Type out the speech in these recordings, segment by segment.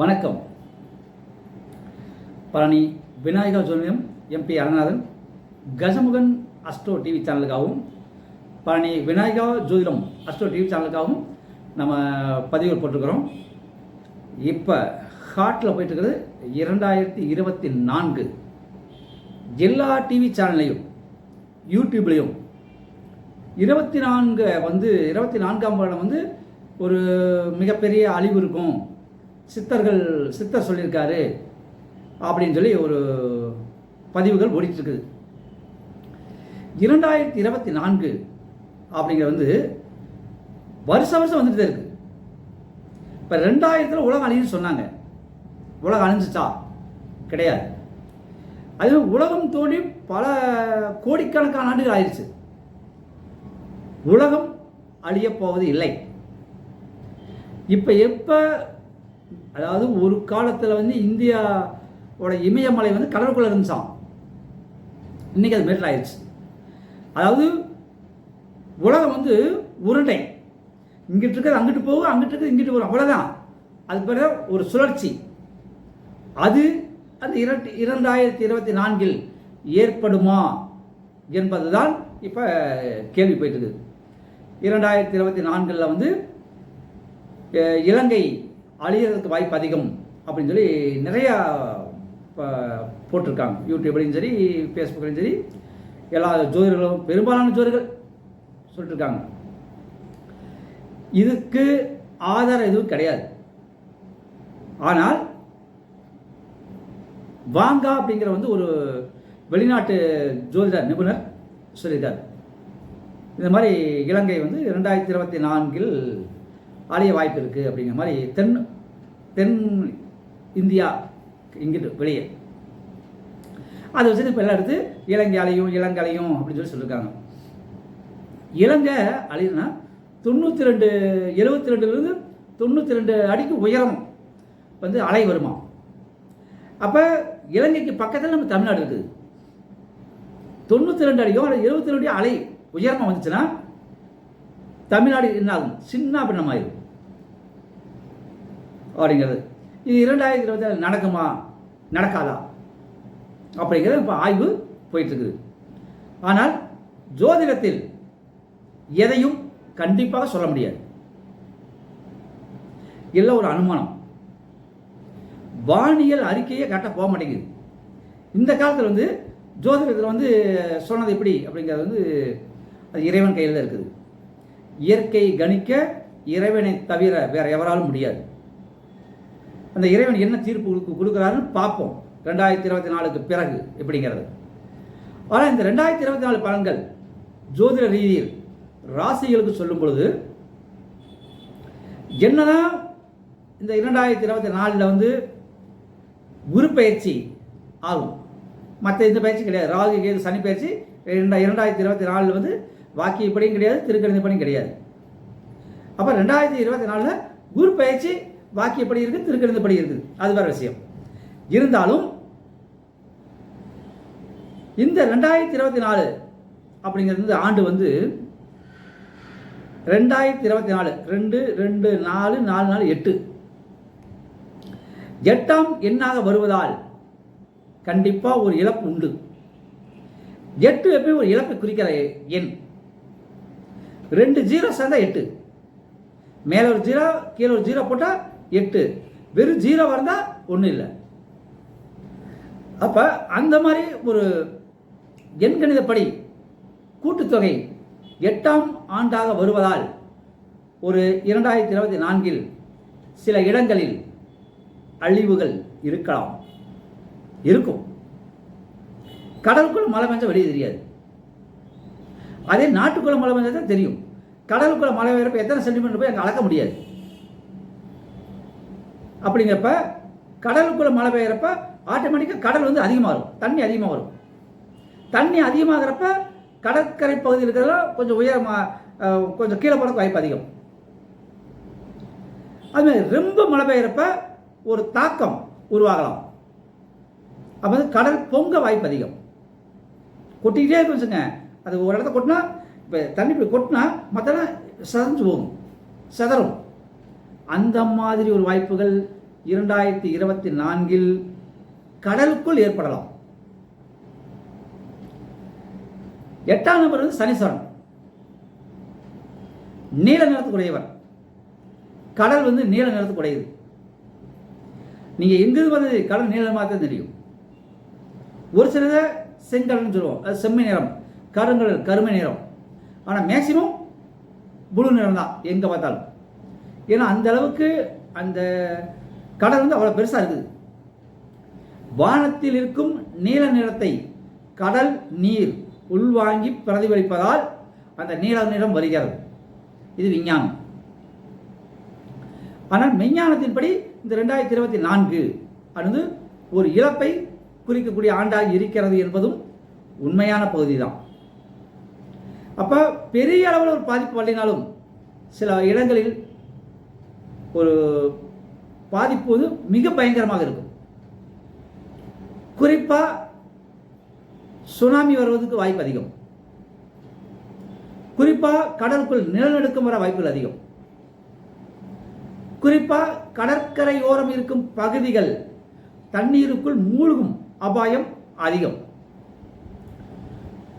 வணக்கம். பழனி விநாயகா ஜோதிடம் M P Aranathan Gajamukhan Astro TV சேனலுக்காகவும் பழனி விநாயகா ஜோதிடம் அஸ்ட்ரோ டிவி சேனலுக்காகவும் நம்ம பதிவுகள் போட்டிருக்கிறோம். இப்போ ஹாட்டில் போயிட்டுருக்குது 2024 எல்லா டிவி சேனல்லையும் யூடியூப்லேயும் 24ஆம் வருடம் ஒரு மிகப்பெரிய அழிவு இருக்கும், சித்தர் சொல்லியிருக்காரு அப்படின்னு சொல்லி ஒரு பதிவுகள் ஓடிட்டுருக்குது. 2024 அப்படிங்கிறது வருஷம் வந்துட்டு தான் இருக்குது. இப்போ 2000 உலகம் அழிஞ்சுன்னு சொன்னாங்க. உலகம் அழிஞ்சிச்சா? கிடையாது. அது உலகம் தோன்றி பல கோடிக்கணக்கான ஆண்டுகள் ஆயிடுச்சு. உலகம் அழியப் போவது இல்லை. இப்போ அதாவது ஒரு காலத்தில் இந்தியாவோட இமயமலை கடலுக்குள்ளே இருந்துச்சான். இன்றைக்கி அது மேட்டர் ஆயிடுச்சு. அதாவது உலகம் உருண்டை, இங்கிட்டு இருக்கிறது அங்கிட்டு போகும், அங்கிட்டு இருக்கிறது இங்கிட்டு போகும், அவ்வளோதான். அது பிறகு ஒரு சுழற்சி. அது அந்த 2024 ஏற்படுமா என்பதுதான் இப்போ கேள்வி போயிட்டு இருக்குது. 2024 இலங்கை அழியறதுக்கு வாய்ப்பு அதிகம் அப்படின்னு சொல்லி நிறையா போட்டிருக்காங்க. யூடியூப்லையும் சரி, ஃபேஸ்புக்லையும் சரி, எல்லா ஜோதிடர்களும் பெரும்பாலான ஜோதிடர்கள் சொல்லிட்டுருக்காங்க. இதுக்கு ஆதாரம் எதுவும் கிடையாது. ஆனால் வாங்கா அப்படிங்கிற ஒரு வெளிநாட்டு ஜோதிட நிபுணர் சொல்லியிருக்கார். இந்த மாதிரி இலங்கை 2024 அழிய வாய்ப்பு இருக்குது அப்படிங்கிற மாதிரி தென் இந்தியா இங்கிட்டு வெளியே அதை வச்சுட்டு இப்போ எல்லாம் எடுத்து இலங்கை அழியும் அப்படின்னு சொல்லியிருக்காங்க. இலங்கை அழியுதுன்னா 72 92 அடிக்கு உயரம் அலை வருமா. அப்போ இலங்கைக்கு பக்கத்தில் நம்ம தமிழ்நாடு இருக்குது. 92 அடிக்கும் 72 அடி அலை உயரமாக வந்துச்சுன்னா தமிழ்நாடு என்ன ஆகும்? சின்ன பின்னமாயிரும் அப்படிங்கிறது. இது 2024 நடக்குமா நடக்காதா அப்படிங்கிறது இப்போ ஆய்வு போயிட்டுருக்குது. ஆனால் ஜோதிடத்தில் எதையும் கண்டிப்பாக சொல்ல முடியாது. இல்லை ஒரு அனுமானம். வானியல் அறிக்கையை கரெக்டாக போக மாட்டேங்குது. இந்த காலத்தில் ஜோதிடத்தில் சொன்னது எப்படி அப்படிங்கிறது அது இறைவன் கையில் தான் இருக்குது. இயற்கை கணிக்க இறைவனை தவிர வேற எவராலும் முடியாது. அந்த இறைவன் என்ன தீர்ப்பு கொடுக்குறாருன்னு பார்ப்போம் 2024 பிறகு எப்படிங்கிறது. ஆனால் இந்த 2024 பலன்கள் ஜோதிட ரீதியில் ராசிகளுக்கு சொல்லும் பொழுது என்னதான் இந்த 2024 குரு பயிற்சி ஆகும். மற்ற இந்த பயிற்சி கிடையாது. ராகு கேது சனி பயிற்சி 2024 வாக்கியப்படியும் கிடையாது, திருக்கணிதப்படியும் கிடையாது. அப்போ 2024 குரு பயிற்சி வாக்கியப்படி இருக்குது, திருக்கணிதப்படி இருக்குது, அது வேறு விஷயம். இருந்தாலும் இந்த 2024 அப்படிங்கிறது ஆண்டு 2024 2 8ஆம் எண்ணாக வருவதால் கண்டிப்பாக ஒரு இழப்பு உண்டு. 8 எப்பயும் ஒரு இழப்பை குறிக்கிற எண். 2 0 சேர்ந்தா 8, மேலே ஒரு 0 கீழே ஒரு 0 போட்டால் 8, வெறும் 0 வந்தால் ஒன்றும் இல்லை. அப்போ அந்த மாதிரி ஒரு எண்கணிதப்படி கூட்டுத்தொகை 8ஆம் ஆண்டாக வருவதால் ஒரு 2024 சில இடங்களில் அழிவுகள் இருக்கும். கடலுக்குள்ள மழை பெஞ்சா வெளியே தெரியாது. அதே நாட்டுக்குள்ள மழை பெஞ்சா தான் தெரியும். கடலுக்குள்ள மழை பெய்யறப்ப எத்தனை சென்டிமீட்டர் போய் அங்கே அளக்க முடியாது. அப்படிங்கிறப்ப கடலுக்குள்ள மழை பெய்யறப்ப ஆட்டோமேட்டிக்காக கடல் அதிகமாக வரும், தண்ணி அதிகமாக வரும். தண்ணி அதிகமாகிறப்ப கடற்கரை பகுதியில் இருக்கிறதெல்லாம் கொஞ்சம் கொஞ்சம் கீழே போகிறதுக்கு வாய்ப்பு அதிகம். அதுமாதிரி ரொம்ப மழை பெய்யறப்ப ஒரு தாக்கம் உருவாகலாம். அப்போ கடல் பொங்க வாய்ப்பு அதிகம். கொட்டிக்கிட்டே இருக்குச்சுங்க. அது ஒரு இடத்த கொட்டினா, இப்போ தண்ணி இப்படி கொட்டினா மற்றெல்லாம் சதஞ்சு போகும், செதறும். அந்த மாதிரி ஒரு வாய்ப்புகள் 2024 கடலுக்குள் ஏற்படலாம். 8ஆம் நபர் வந்து சனீஸ்வரன், நீல நிறத்துக்குடையவர். கடல் வந்து நீல நிறத்துக்குடையது. நீங்க எங்கிருந்து வந்தது கடல் நீளமாக தான் தெரியும். ஒரு சிலதை செங்கடல்னு சொல்லுவோம், அது செம்மை நிறம், கருங்கடல் கருமை நிறம். ஆனால் மேக்சிமம் ப்ளூ நிறம் தான் எங்கே பார்த்தாலும். ஏன்னா அந்த அளவுக்கு அந்த கடல் வந்து அவ்வளோ பெருசாக இருக்குது. வானத்தில் இருக்கும் நீல நிறத்தை கடல் நீர் உள்வாங்கி பிரதிபலிப்பதால் அந்த நீல நிறம் வருகிறது. இது விஞ்ஞானம். ஆனால் மெஞ்ஞானத்தின்படி இந்த 2024 ஆனது ஒரு இழப்பை குறிக்கக்கூடிய ஆண்டாக இருக்கிறது என்பதும் உண்மையான பகுதி தான். அப்போ பெரிய அளவில் ஒரு பாதிப்பு வரலினாலும் சில இடங்களில் ஒரு பாதிப்பு வந்து மிக பயங்கரமாக இருக்கும். குறிப்பாக சுனாமி வருவதற்கு வாய்ப்பு அதிகம். குறிப்பாக கடலுக்குள் நிலநடுக்கம் வர வாய்ப்புகள் அதிகம். குறிப்பாக கடற்கரையோரம் இருக்கும் பகுதிகள் தண்ணீருக்குள் மூழ்கும் அபாயம் அதிகம்.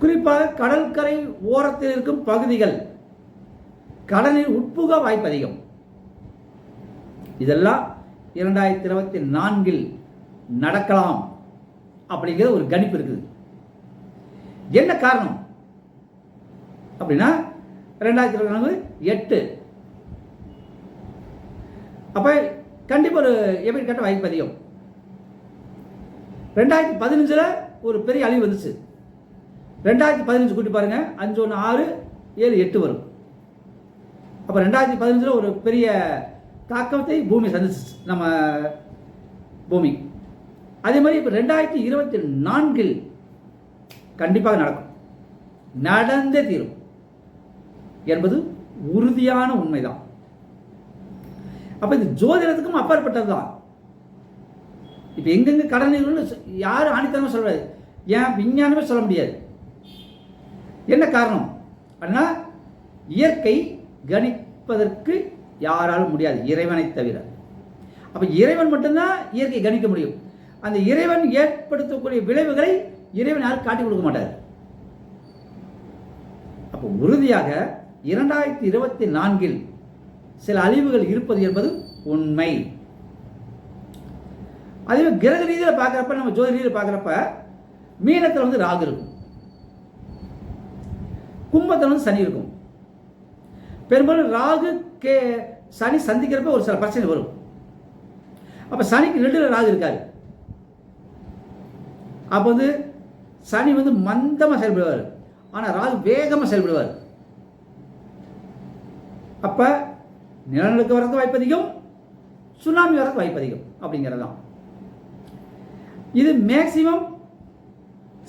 குறிப்பாக கடற்கரை ஓரத்தில் இருக்கும் பகுதிகள் கடலில் உட்புக வாய்ப்பு அதிகம். இதெல்லாம் 2024 நடக்கலாம் அப்படிங்கிற ஒரு கணிப்பு இருக்குது. என்ன காரணம் அப்படின்னா 2024 8. அப்ப கண்டிப்பா ஒரு எப்படி கேட்ட வாய்ப்பு அதிகம். 2015 ஒரு பெரிய அழிவு வந்துச்சு. 2015 கூட்டி பாருங்க, 5 1 6 7 8 வரும். அப்ப 2015 ஒரு பெரிய தாக்கத்தை பூமி சந்திச்சு நம்ம பூமி. அதே மாதிரி இப்போ 2024 கண்டிப்பாக நடக்கும், நடந்தே தீரும் என்பது உறுதியான உண்மைதான். அப்ப இது ஜோதிடத்துக்கும் அப்பாற்பட்டது தான். இப்ப எங்கெங்க கடன் யாரும் ஆணித்தனமா சொல்றாரு, ஏன் விஞ்ஞானமே சொல்ல முடியாது. என்ன காரணம் அப்படின்னா இயற்கை கணிப்பதற்கு யாராலும் முடியாது, இறைவனை தவிர. அப்ப இறைவன் மட்டும்தான் இயற்கை கணிக்க முடியும். அந்த இறைவன் ஏற்படுத்தக்கூடிய விளைவுகளை இறைவன் யாரும் காட்டி கொடுக்க மாட்டார். அப்போ உறுதியாக 2024 சில அழிவுகள் இருப்பது என்பது உண்மை. அதே கிரக ரீதியில் பார்க்குறப்ப, நம்ம ஜோதி ரீதியில் பார்க்குறப்ப மீனத்தில் வந்து ராகு இருக்கும், கும்பத்தில் வந்து சனி இருக்கும். பெரும்பாலும் ராகு சனி சந்திக்கிறப்ப ஒரு சில பிரச்சனை வரும். அப்ப சனிக்கு 2ல் ராகு இருக்காரு. அப்போ வந்து சனி வந்து மந்தமாக செயல்படுவார், ஆனால் ராகு வேகமாக செயல்படுவார். அப்ப நிலநடுக்கம் வரது வாய்ப்பு அதிகம், சுனாமி வரது வாய்ப்பு அதிகம் அப்படிங்கிறது தான். இது மேக்சிமம்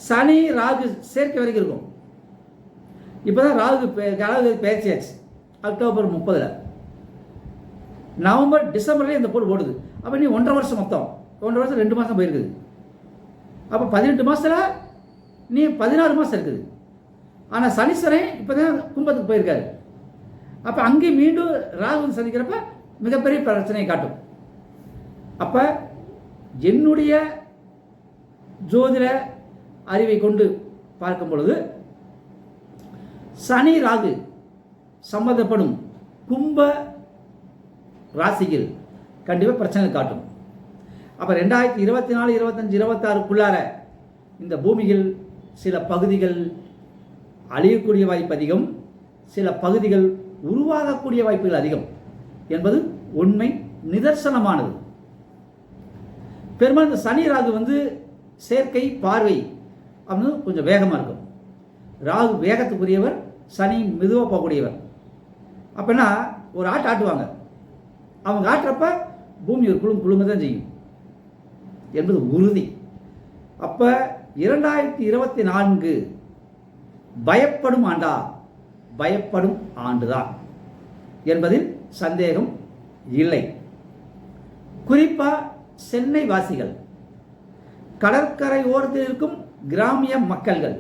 சனி ராகு சேர்க்கை வரைக்கும் இருக்கும். இப்போதான் ராகு பயிற்சியாச்சு அக்டோபர் 30. நவம்பர் டிசம்பர்லேயே இந்த போர் ஓடுது. அப்போ நீ 1.5 வருஷம், மொத்தம் 1.5 வருஷம் 2 மாதம் போயிருக்குது. அப்போ 18 மாதத்தில் நீ 16 மாதம் இருக்குது. ஆனால் சனீஸ்வரன் இப்போ தான் கும்பத்துக்கு போயிருக்காரு. அப்போ அங்கே மீண்டும் ராகு சந்திக்கிறப்ப மிகப்பெரிய பிரச்சனையை காட்டும். அப்போ என்னுடைய ஜோதிட அறிவை கொண்டு பார்க்கும் பொழுது சனி ராகு சம்பந்தப்படும் கும்ப ராசிகள் கண்டிப்பாக பிரச்சனை காட்டும். அப்போ 2024, 25, 26க்குள்ளார இந்த பூமியில் சில பகுதிகள் அழியக்கூடிய வாய்ப்பு அதிகம், சில பகுதிகள் உருவாகக்கூடிய வாய்ப்புகள் அதிகம் என்பது உண்மை, நிதர்சனமானது. பெரும்பாலும் இந்த சனி ராகு வந்து சேர்க்கை பார்வை அப்படின்னு கொஞ்சம் வேகமாக இருக்கும். ராகு வேகத்துக்குரியவர், சனி மெதுவாக போகக்கூடியவர். அப்படின்னா ஒரு ஆட்டுவாங்க, அவங்க ஆட்டுறப்ப பூமி ஒரு குழுங்க தான் செய்யும் என்பது உறுதி. அப்ப 2024 பயப்படும் ஆண்டா, பயப்படும் ஆண்டுதான் என்பதில் சந்தேகம் இல்லை. குறிப்பா சென்னை வாசிகள், கடற்கரை ஓரத்தில் இருக்கும் கிராமிய மக்கள்கள்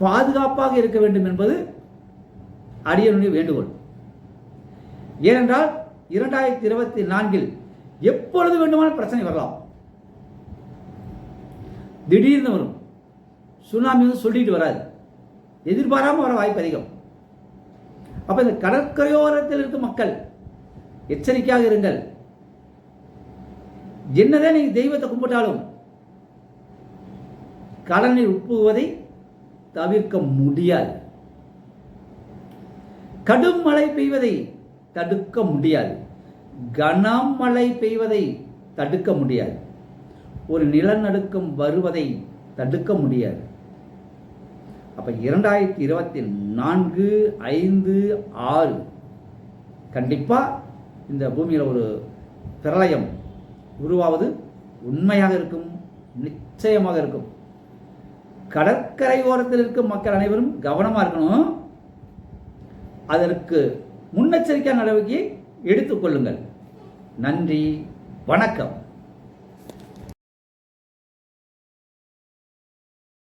பாதுகாப்பாக இருக்க வேண்டும் என்பது அடியனுடைய வேண்டுகோள். ஏனென்றால் 2024 எப்பொழுது வேண்டுமானாலும் பிரச்சனை வரலாம். திடீர்னு வரும். சுனாமி வந்து சொல்லிட்டு வராது, எதிர்பாராமல் வர வாய்ப்பு அதிகம். அப்போ இந்த கடற்கரையோரத்தில் இருக்கும் மக்கள் எச்சரிக்கையாக இருங்கள். என்னதான் நீங்கள் தெய்வத்தை கும்பிட்டாலும் கடலில் உட்புகுவதை தவிர்க்க முடியாது. கடும் மழை பெய்வதை தடுக்க முடியாது. கனமழை பெய்வதை தடுக்க முடியாது. ஒரு நிலநடுக்கம் வருவதை தடுக்க முடியாது. அப்ப 2024, 5, 6 கண்டிப்பா இந்த பூமியில் ஒரு பிரளயம் உருவாவது உண்மையாக இருக்கும், நிச்சயமாக இருக்கும். கடற்கரை ஓரத்தில் இருக்கும் மக்கள் அனைவரும் கவனமாக இருக்கணும். அதற்கு முன்னெச்சரிக்கை நடவடிக்கையை எடுத்துக்கொள்ளுங்கள். நன்றி, வணக்கம்.